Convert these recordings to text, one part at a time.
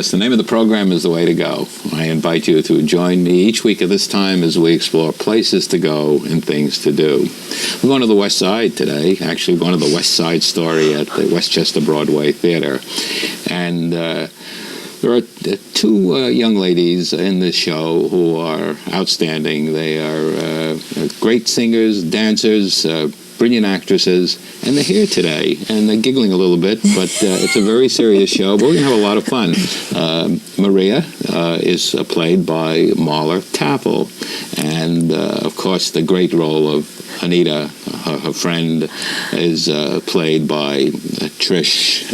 Liss. The name of the program is The Way to Go. I invite you to join me each week at this time as we explore places to go and things to do. We're going to the West Side today, actually going to the West Side Story at the Westchester Broadway Theater. And there are two young ladies in this show who are outstanding. They are great singers, dancers, brilliant actresses, and they're here today, and they're giggling a little bit, but it's a very serious show, but we're going to have a lot of fun. Maria is played by Marla Schaffel, and of course the great role of Anita, her friend, is played by Trish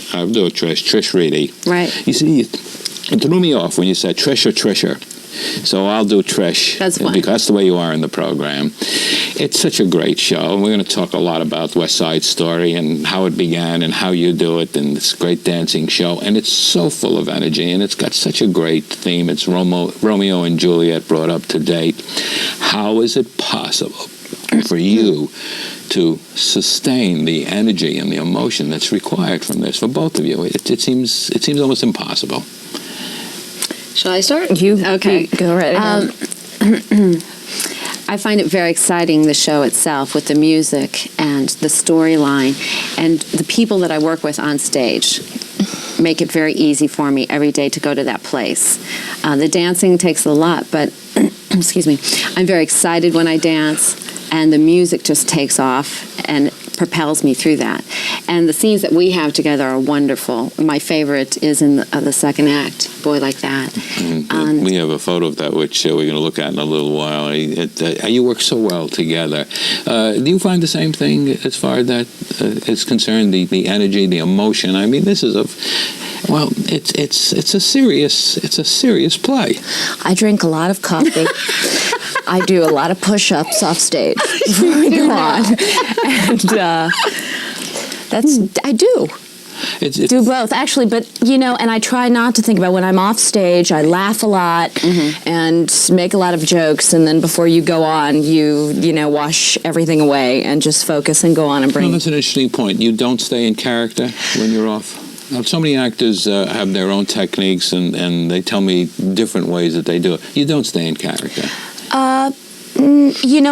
Reidy. Right. You see, it threw me off when you said Trish or Trisher. So I'll do Trish. That's fine. Because that's the way you are in the program. It's such a great show, and we're going to talk a lot about West Side Story and how it began and how you do it, and this great dancing show. And it's so full of energy, and it's got such a great theme. It's Romeo and Juliet brought up to date. How is it possible for you to sustain the energy and the emotion that's required from this for both of you? It seems almost impossible. Shall I start? Okay. Go right ahead. I find it very exciting, the show itself, with the music and the storyline, and the people that I work with on stage make it very easy for me every day to go to that place. The dancing takes a lot, but excuse me, I'm very excited when I dance, and the music just takes off and propels me through that. And the scenes that we have together are wonderful. My favorite is in the second act, Boy Like That. We have a photo of that, which we're going to look at in a little while. You work so well together. Do you find the same thing as far as that is concerned, the energy, the emotion? I mean, this is it's a serious play. I drink a lot of coffee. I do a lot of push-ups off stage before we go on, and I do. Do both, actually, but, and I try not to think about when I'm off stage. I laugh a lot and make a lot of jokes, and then before you go on, you wash everything away and just focus and go on and bring... Well, that's an interesting point. You don't stay in character when you're off? Now, so many actors have their own techniques, and they tell me different ways that they do it. You don't stay in character.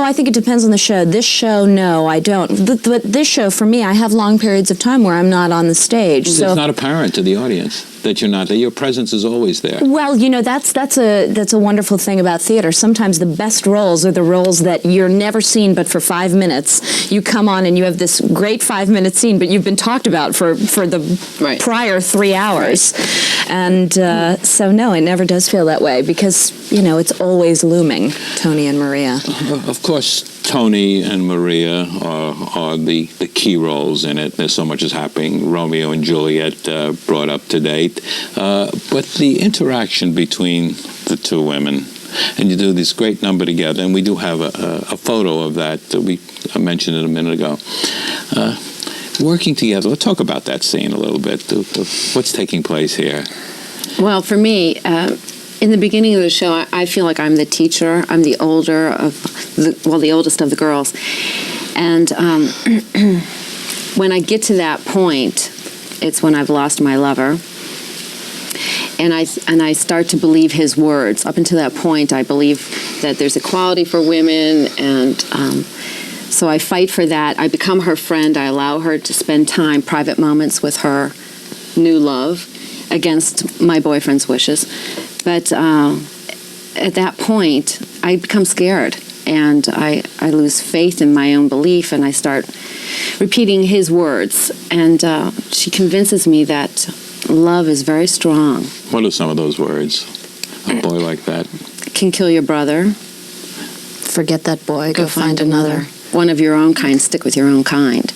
I think it depends on the show. This show, no, I don't. But this show, for me, I have long periods of time where I'm not on the stage. It's not apparent to the audience that you're not there. Your presence is always there. Well, that's a wonderful thing about theater. Sometimes the best roles are the roles that you're never seen but for 5 minutes. You come on and you have this great 5-minute scene, but you've been talked about for the prior 3 hours. Right. And so, no, it never does feel that way because, it's always looming, Tony and Maria. Of course, Tony and Maria are the key roles in it. There's so much is happening. Romeo and Juliet brought up to date. But the interaction between the two women, and you do this great number together, and we do have a photo of that we mentioned it a minute ago. Working together, let's talk about that scene a little bit. What's taking place here? Well, for me... in the beginning of the show, I feel like I'm the teacher. I'm the older the oldest of the girls. And when I get to that point, it's when I've lost my lover. And I start to believe his words. Up until that point, I believe that there's equality for women, and so I fight for that. I become her friend. I allow her to spend time, private moments with her new love, against my boyfriend's wishes. But at that point, I become scared, and I lose faith in my own belief, and I start repeating his words. And she convinces me that love is very strong. What are some of those words? A boy like that can kill your brother. Forget that boy, go find another. one of your own kind, stick with your own kind.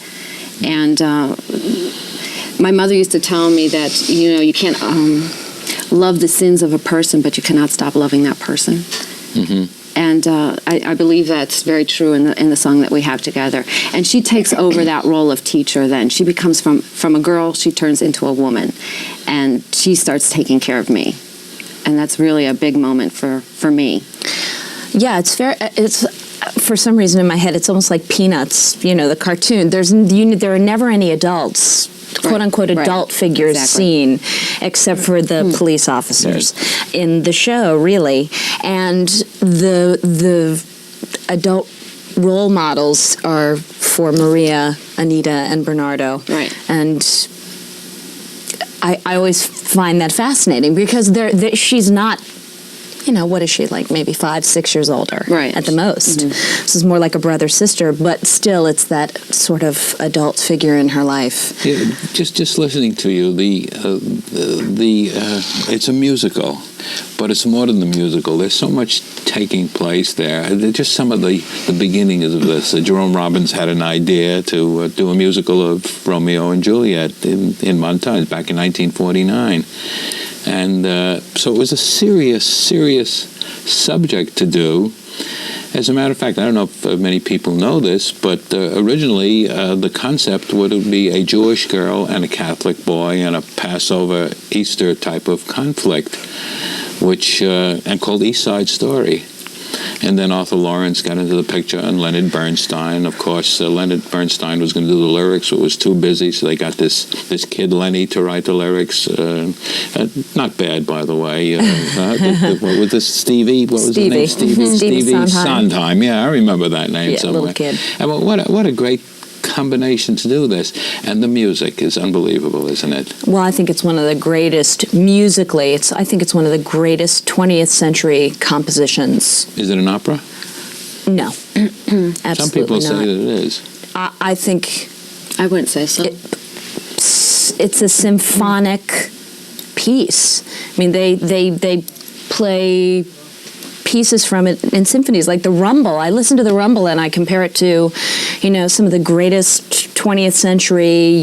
And my mother used to tell me that, you can't love the sins of a person, but you cannot stop loving that person. Mm-hmm. And I believe that's very true in the song that we have together. And she takes over that role of teacher then. She becomes from a girl, she turns into a woman. And she starts taking care of me. And that's really a big moment for me. Yeah, it's for some reason in my head, it's almost like Peanuts, the cartoon. There are never any adults, quote-unquote adult figures seen, except for the police officers in the show, really. And the adult role models are for Maria, Anita, and Bernardo. Right. And I always find that fascinating because she's not, what is she, like maybe 5, 6 years older at the most. Mm-hmm. This is more like a brother-sister, but still it's that sort of adult figure in her life. Yeah, just listening to you, it's a musical, but it's more than the musical. There's so much taking place there. Just some of the beginnings of this. Jerome Robbins had an idea to do a musical of Romeo and Juliet in Montaigne back in 1949. And so it was a serious subject to do. As a matter of fact, I don't know if many people know this, but originally the concept would be a Jewish girl and a Catholic boy and a Passover Easter type of conflict, and called East Side Story. And then Arthur Lawrence got into the picture, and Leonard Bernstein. Of course, Leonard Bernstein was going to do the lyrics, but was too busy, so they got this kid Lenny to write the lyrics. Not bad, by the way. What was this? Stevie? What was his name? Stevie Sondheim. Yeah, I remember that name somewhere. Little kid. And what a great combination to do this. And the music is unbelievable, isn't it? Well, I think it's one of the greatest musically. I think it's one of the greatest 20th century compositions. Is it an opera? No, absolutely not. Some people say that it is. I think I wouldn't say so. It's a symphonic piece. I mean, they play pieces from it in symphonies, like the Rumble. I listen to the Rumble and I compare it to, some of the greatest 20th century,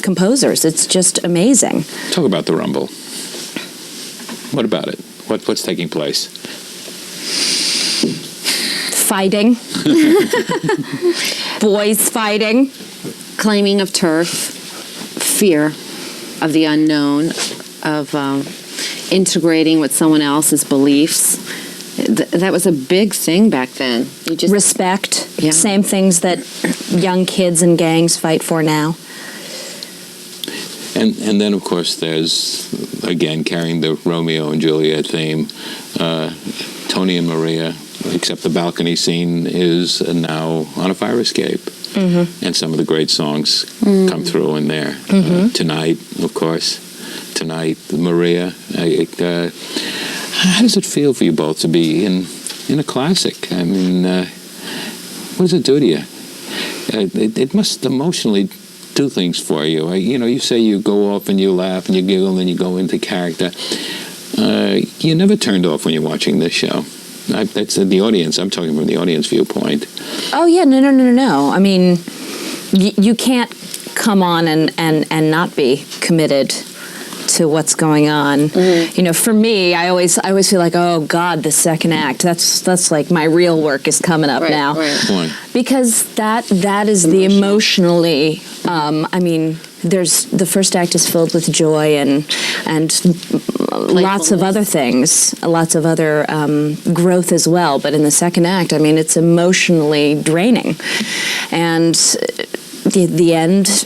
composers. It's just amazing. Talk about the Rumble. What about it? What's taking place? Fighting. Boys fighting. Claiming of turf, fear of the unknown, of integrating with someone else's beliefs. That was a big thing back then. Respect. Yeah. Same things that young kids and gangs fight for now. And then, of course, there's, again, carrying the Romeo and Juliet theme, Tony and Maria, except the balcony scene is now on a fire escape. Mm-hmm. And some of the great songs come through in there. Mm-hmm. Tonight, of course. Tonight, Maria. How does it feel for you both to be in a classic? I mean, what does it do to you? It must emotionally do things for you. You say you go off and you laugh and you giggle and you go into character. You're never turned off when you're watching this show. That's the audience. I'm talking from the audience viewpoint. Oh, yeah. No. I mean, you can't come on and not be committed to what's going on. Mm-hmm. For me, I always feel like, oh God, the second act. That's like my real work is coming up now. Right. Why? Because that is the emotionally. There's the first act is filled with joy and lots of other things, lots of other growth as well. But in the second act, it's emotionally draining, and the end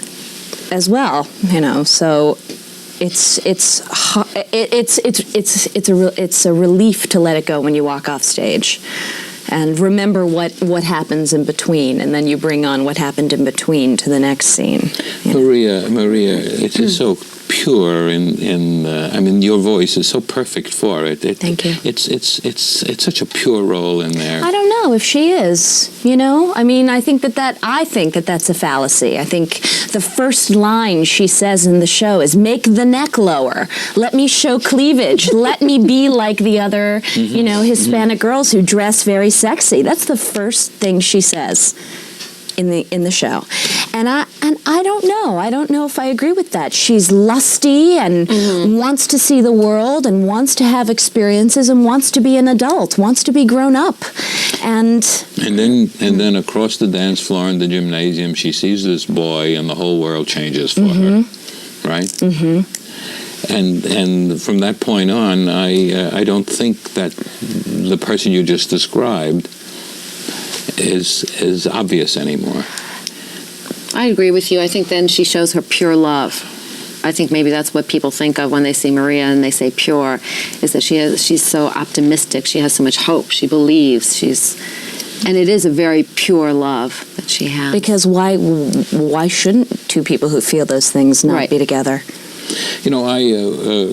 as well. So. It's a relief to let it go when you walk off stage, and remember what happens in between, and then you bring on what happened in between to the next scene. Maria, it's just so pure I mean, your voice is so perfect for it. Thank you. It's such a pure role in there. I don't know if she is, you know? I mean, I think that's a fallacy. I think the first line she says in the show is, make the neck lower. Let me show cleavage. Let me be like the other, Hispanic girls who dress very sexy. That's the first thing she says in the show. And I don't know. I don't know if I agree with that. She's lusty and wants to see the world and wants to have experiences and wants to be an adult, wants to be grown up. And then across the dance floor in the gymnasium, she sees this boy and the whole world changes for her. Right? And from that point on, I don't think that the person you just described is obvious anymore. I agree with you. I think then she shows her pure love. I think maybe that's what people think of when they see Maria and they say pure, is that she's so optimistic. She has so much hope. She believes. And it is a very pure love that she has. Because why shouldn't two people who feel those things not be together? You know,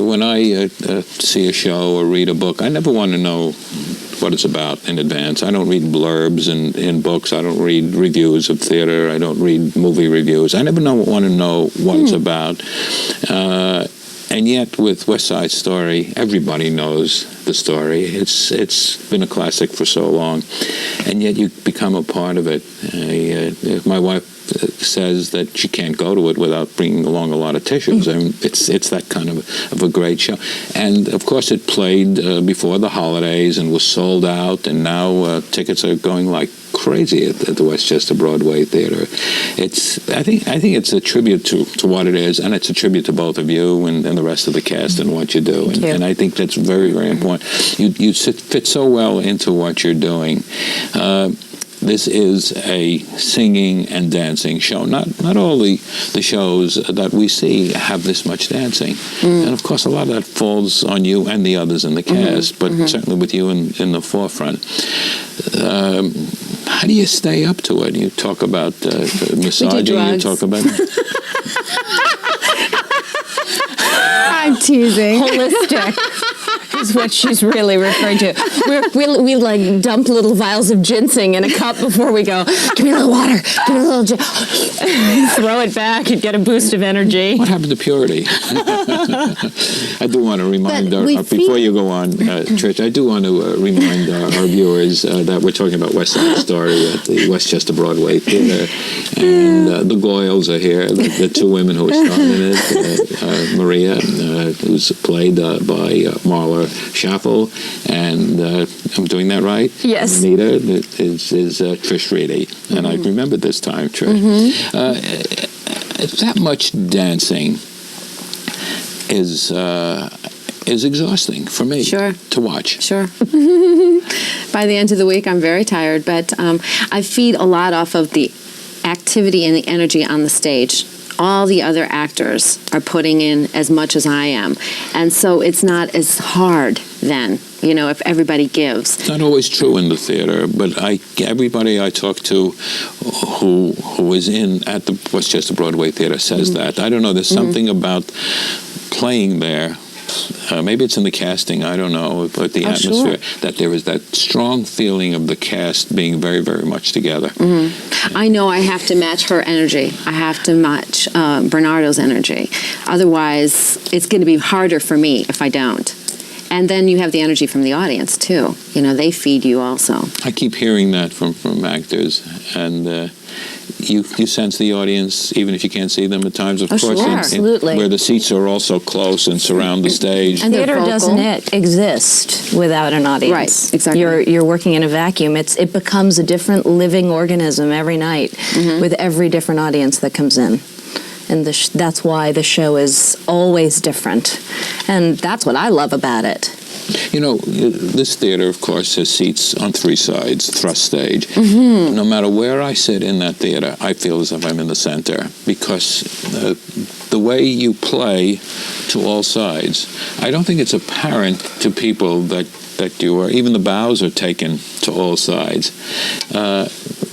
when I see a show or read a book, I never want to know what it's about in advance. I don't read blurbs in books. I don't read reviews of theater. I don't read movie reviews. I never want to know what it's about. And yet, with West Side Story, everybody knows the story. It's been a classic for so long, and yet you become a part of it. My wife says that she can't go to it without bringing along a lot of tissues. I mean, it's that kind of a great show. And of course, it played before the holidays and was sold out. And now tickets are going like crazy at the Westchester Broadway Theater. I think it's a tribute to what it is, and it's a tribute to both of you and the rest of the cast and what you do. And I think that's very, very important. You fit so well into what you're doing. This is a singing and dancing show. Not all the shows that we see have this much dancing. And of course, a lot of that falls on you and the others in the cast, but certainly with you in the forefront. How do you stay up to it? You talk about massaging, you talk about... I'm teasing. Holistic is what she's really referring to. We like dump little vials of ginseng in a cup before we go, give me a little water, give me a little throw it back, you'd get a boost of energy. What happened to purity? I do want to remind before you go on, Trish, I do want to remind our viewers that we're talking about West Side Story at the Westchester Broadway Theater, and the Goyles are here, the two women who are starring in it, Maria, who's played by Marla Schaffel, and I'm doing that right? Yes. Anita is Trish Reidy, and I remembered this time, Trish. That much dancing is exhausting for me to watch. Sure. By the end of the week, I'm very tired, but I feed a lot off of the activity and the energy on the stage. All the other actors are putting in as much as I am. And so it's not as hard then, if everybody gives. It's not always true in the theater, but everybody I talk to who is at the Westchester Broadway Theater says that. I don't know, there's something about playing there. Maybe it's in the casting, I don't know, but the atmosphere, that there is that strong feeling of the cast being very, very much together. I know I have to match her energy. I have to match Bernardo's energy. Otherwise, it's going to be harder for me if I don't. And then you have the energy from the audience, too. They feed you also. I keep hearing that from actors, and you sense the audience, even if you can't see them at times, of course. Sure. Absolutely. Where the seats are all so close and surround the stage. And theater doesn't exist without an audience. Right, exactly. You're working in a vacuum. It becomes a different living organism every night with every different audience that comes in. And that's why the show is always different. And that's what I love about it. This theater, of course, has seats on three sides, thrust stage. No matter where I sit in that theater, I feel as if I'm in the center, because the way you play to all sides, I don't think it's apparent to people that you are, even the bows are taken to all sides.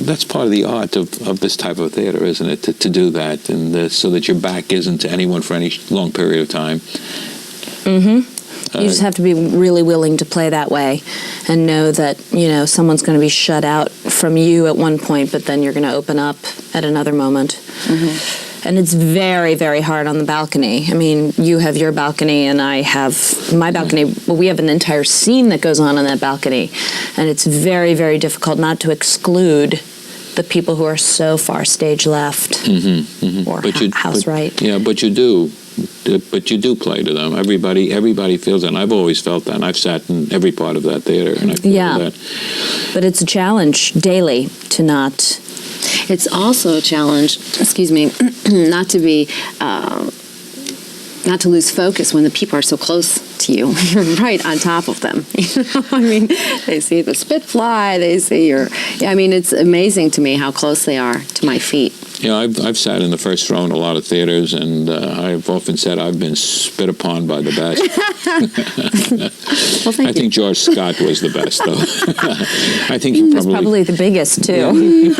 that's part of the art of this type of theater, isn't it? To do that, and so that your back isn't to anyone for any long period of time. Mm-hmm. You just have to be really willing to play that way and know that, someone's going to be shut out from you at one point, but then you're going to open up at another moment. Mm-hmm. And it's very, very hard on the balcony. I mean, you have your balcony and I have my balcony. Well, we have an entire scene that goes on that balcony. And it's very, very difficult not to exclude the people who are so far stage left or house right. Yeah, but you do. But you do play to them. Everybody feels that. And I've always felt that. And I've sat in every part of that theater, and I feel that. But it's a challenge daily to not. It's also a challenge. Excuse me, not to be. Not to lose focus when the people are so close to you. You're right on top of them. I mean, they see the spit fly. They see your. I mean, it's amazing to me how close they are to my feet. Yeah, I've sat in the first row in a lot of theaters, and I've often said I've been spit upon by the best. Well, thank you. I think George Scott was the best, though. I think He was probably the biggest, too.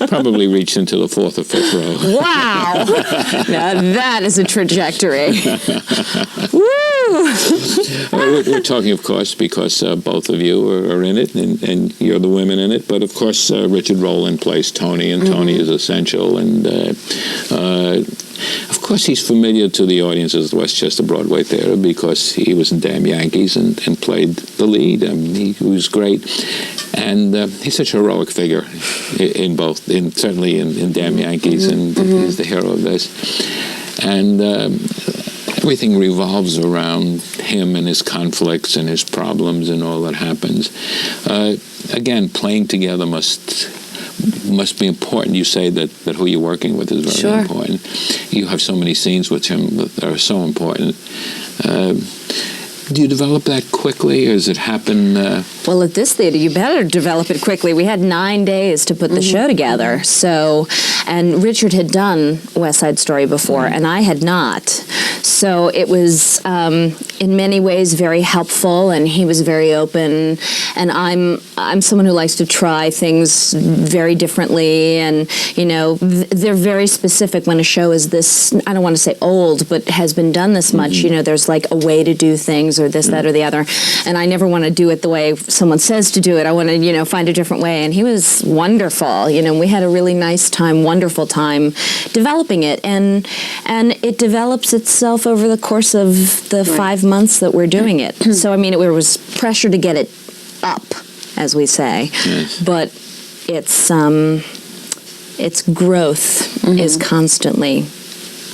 Probably reached into the fourth or fifth row. Wow! Now that is a trajectory. Woo! We're talking, of course, because both of you are in it, and you're the women in it. But, of course, Richard Rowland plays Tony, and Tony is essential. And, of course, he's familiar to the audiences of the Westchester Broadway Theater because he was in Damn Yankees and played the lead. I mean, he was great. And he's such a heroic figure certainly in Damn Yankees, and he's the hero of this. And everything revolves around him and his conflicts and his problems and all that happens. Again, playing together must be important. You say that who you're working with is very important. You have so many scenes with him that are so important. Do you develop that quickly, or does it happen? Well, at this theater, you better develop it quickly. We had 9 days to put the show together. So, and Richard had done West Side Story before, and I had not. So it was, in many ways, very helpful, and he was very open. And I'm someone who likes to try things very differently, and they're very specific when a show is this. I don't want to say old, but has been done this much. There's like a way to do things, or this, that, or the other. And I never want to do it the way someone says to do it. I want to, find a different way. And he was wonderful. We had a really nice time, wonderful time developing it. And it develops itself over the course of the 5 months that we're doing it. So, I mean, it was pressure to get it up, as we say. Yes. But its growth is constantly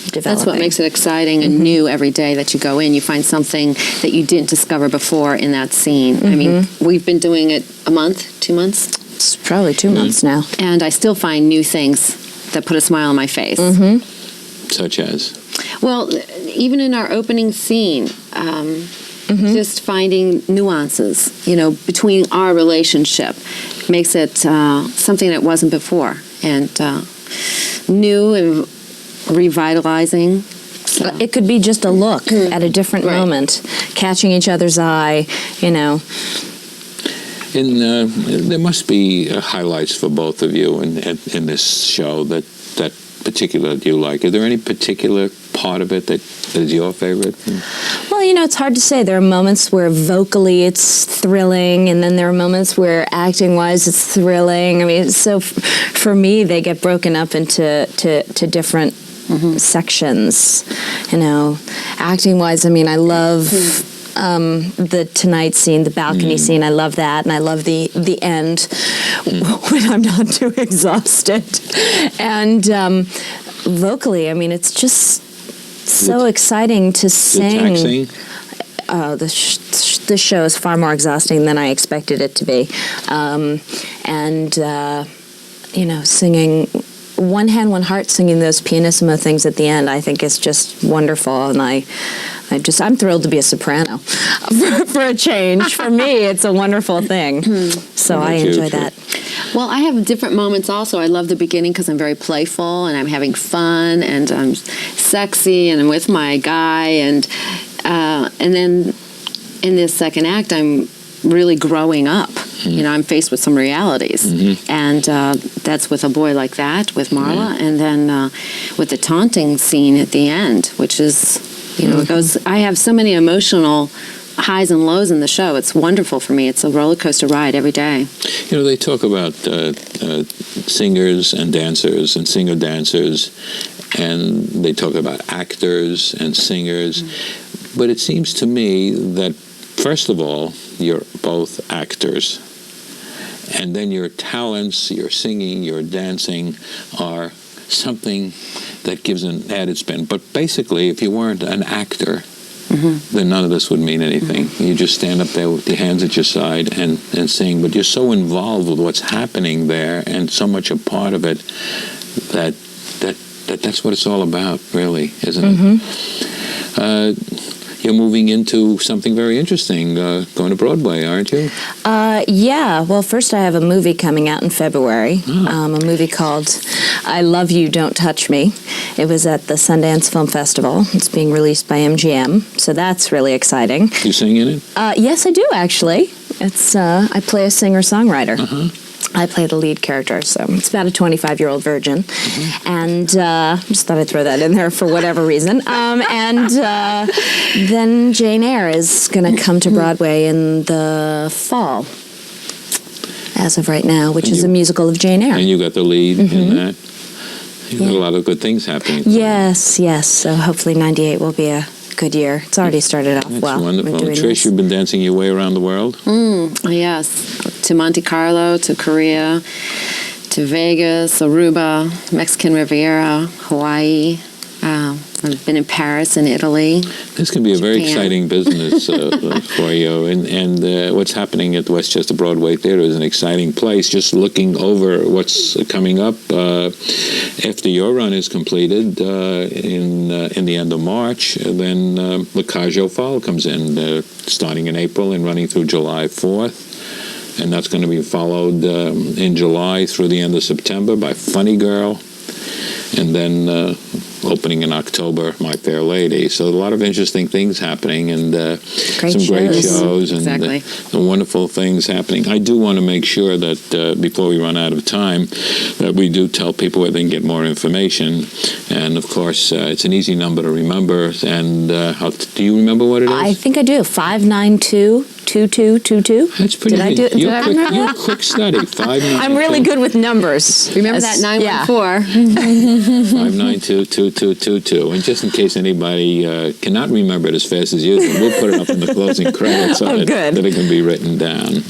developing. That's what makes it exciting and new every day that you go in. You find something that you didn't discover before in that scene. I mean, we've been doing it a month, 2 months? It's probably 2 months now. And I still find new things that put a smile on my face. Such as? Well, even in our opening scene, just finding nuances, between our relationship makes it something that wasn't before, and new and revitalizing. So. It could be just a look at a different moment, catching each other's eye, There must be highlights for both of you in this show that particular you like. Is there any particular part of it that is your favorite? Well, it's hard to say. There are moments where vocally it's thrilling, and then there are moments where acting-wise it's thrilling. I mean, so for me, they get broken up into different sections. Acting-wise, I mean, I love the Tonight scene, the balcony scene. I love that, and I love the end when I'm not too exhausted. And vocally, I mean, it's just so exciting to sing. Taxing? This show is far more exhausting than I expected it to be. Singing One Hand, One Heart, singing those pianissimo things at the end, I think is just wonderful. And I'm thrilled to be a soprano for a change. For me, it's a wonderful thing. So I enjoy that. Well, I have different moments also. I love the beginning because I'm very playful and I'm having fun and I'm sexy and I'm with my guy. And then in this second act, I'm really growing up. You know, I'm faced with some realities, and that's with a boy like that, with Marla, and then with the taunting scene at the end, which is, you know, it goes. I have so many emotional highs and lows in the show. It's wonderful for me. It's a roller coaster ride every day. You know, they talk about singers and dancers and singer-dancers, and they talk about actors and singers. But it seems to me that, first of all, you're both actors. And then your talents, your singing, your dancing are something that gives an added spin. But basically, if you weren't an actor, then none of this would mean anything. You just stand up there with your hands at your side and sing. But you're so involved with what's happening there and so much a part of it that's what it's all about, really, isn't it? You're moving into something very interesting, going to Broadway, aren't you? Yeah. Well, first I have a movie coming out in February, a movie called I Love You, Don't Touch Me. It was at the Sundance Film Festival. It's being released by MGM, so that's really exciting. You sing in it? Yes, I do, actually. It's I play a singer-songwriter. I play the lead character, so it's about a 25-year-old virgin. And just thought I'd throw that in there for whatever reason. And then Jane Eyre is going to come to Broadway in the fall, as of right now, which is a musical of Jane Eyre. And you got the lead in that? You've got a lot of good things happening. Yes. So hopefully 98 will be a good year. It's already started off well. That's wonderful. We're doing Trish, this. you've been dancing your way around the world? Yes, to Monte Carlo, to Korea, to Vegas, Aruba, Mexican Riviera, Hawaii. I've been in Paris and Italy. This can be a very Japan. exciting business for you. And what's happening at the Westchester Broadway Theater is an exciting place. Just looking over what's coming up after your run is completed in the end of March, then La Cage aux Folles comes in, starting in April and running through July 4th. And that's going to be followed in July through the end of September by Funny Girl. And then opening in October, My Fair Lady. So a lot of interesting things happening, and some great shows and wonderful things happening. I do want to make sure that before we run out of time, that we do tell people where they can get more information. And of course, it's an easy number to remember. And do you remember what it is? I think I do. 592-2222. That's pretty Did I neat. do it? You're a quick study. 592. I'm really good with numbers. Remember that 914? 592-2222. And just in case anybody cannot remember it as fast as you can, we'll put it up in the closing credits so that it can be written down.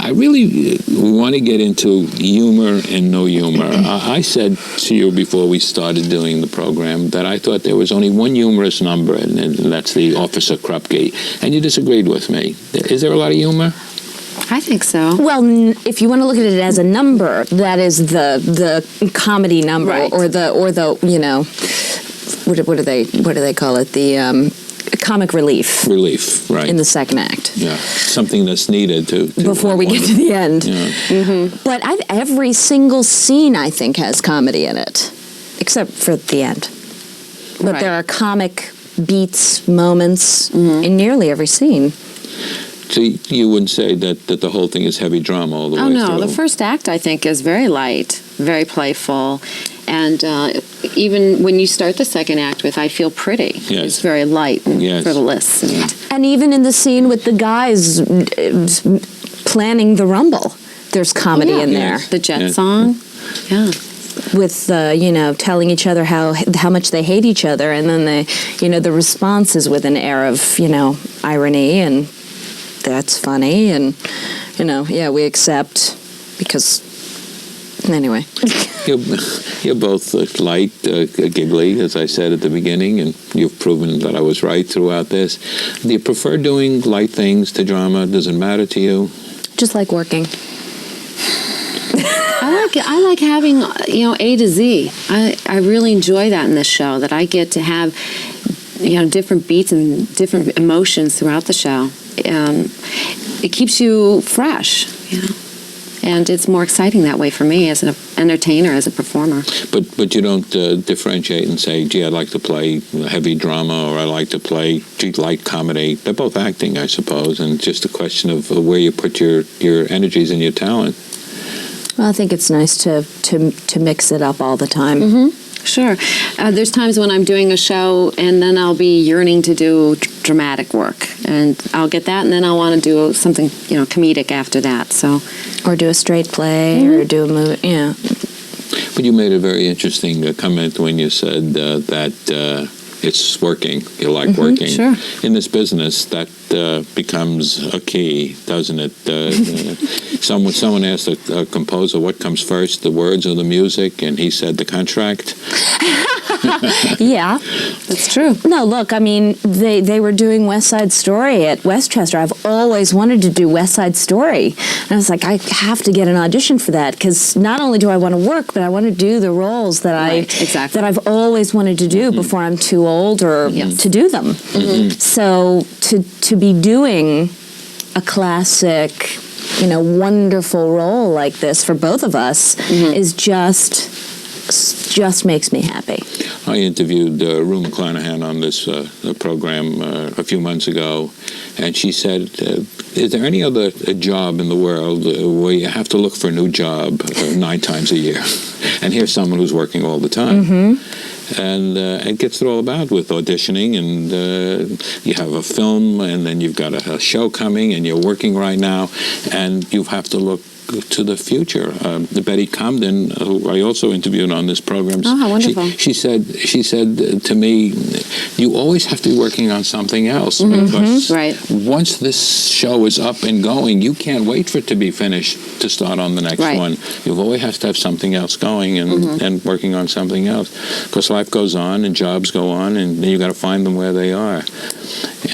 I really want to get into humor and no humor. I said to you before we started doing the program that I thought there was only one humorous number, and that's the Officer Krupke. And you disagreed with me. Is there a lot of humor? I think so. Well, if you want to look at it as a number, that is the comedy number, or the you know, what do they call it? The comic relief. Relief, right. In the second act. Yeah, something that's needed to before we get to the end. Yeah. But every single scene, I think, has comedy in it, except for the end. But there are comic beats, moments in nearly every scene. So you wouldn't say that the whole thing is heavy drama all the way through? Oh, no. The first act, I think, is very light, very playful. And even when you start the second act with I Feel Pretty, it's very light and frivolous. And even in the scene with the guys planning the Rumble, there's comedy in there. The Jet song, with telling each other how much they hate each other, and then the response is with an air of irony, and that's funny, and we accept because anyway. You're both light, giggly, as I said at the beginning, and you've proven that I was right throughout this. Do you prefer doing light things to drama? Does it matter to you? Just like working. I like having A to Z. I really enjoy that in this show, that I get to have different beats and different emotions throughout the show. It keeps you fresh, And it's more exciting that way for me as an entertainer, as a performer. But you don't differentiate and say, gee, I'd like to play heavy drama, or I like to play light comedy. They're both acting, I suppose, and just a question of where you put your energies and your talent. Well, I think it's nice to mix it up all the time. Mm-hmm. Sure. There's times when I'm doing a show and then I'll be yearning to do dramatic work, and I'll get that, and then I'll want to do something, comedic after that. So, or do a straight play, or do a movie. Yeah. But you made a very interesting comment when you said that it's working. You like working. Sure. In this business, that becomes a key, doesn't it? Someone asked a composer, what comes first, the words or the music? And he said, the contract. Yeah. that's true. No, look, I mean, they were doing West Side Story at Westchester. I've always wanted to do West Side Story. And I was like, I have to get an audition for that, because not only do I want to work, but I want to do the roles that exactly. that I've always wanted to do before I'm too old or to do them. So to be doing a classic, wonderful role like this for both of us is just makes me happy. I interviewed Rue McClanahan on this program a few months ago, and she said, is there any other job in the world where you have to look for a new job 9 times a year? And here's someone who's working all the time. And it gets it all about with auditioning, and you have a film, and then you've got a show coming, and you're working right now, and you have to look to the future. Betty Comden, who I also interviewed on this program, how wonderful. She said to me, you always have to be working on something else, because once this show is up and going, you can't wait for it to be finished to start on the next one. You always have to have something else going and working on something else, because life goes on and jobs go on, and then you got to find them where they are.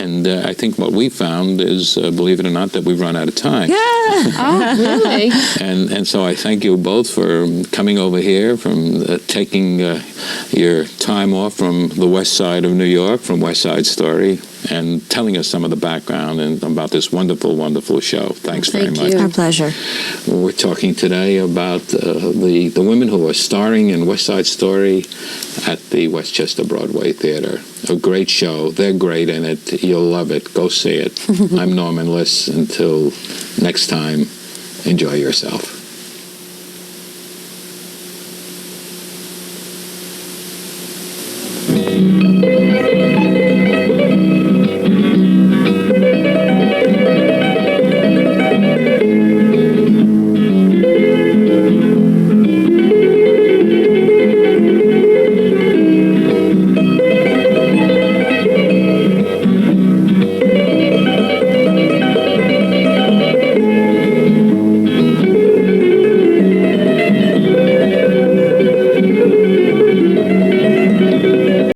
And I think what we found is, believe it or not, that we've run out of time. Oh, really? And so I thank you both for coming over here, from taking your time off from the west side of New York, from West Side Story, and telling us some of the background and about this wonderful, wonderful show. Thanks very much. Our pleasure. We're talking today about the women who are starring in West Side Story at the Westchester Broadway Theater. A great show. They're great in it. You'll love it. Go see it. I'm Norman Liss. Until next time, enjoy yourself.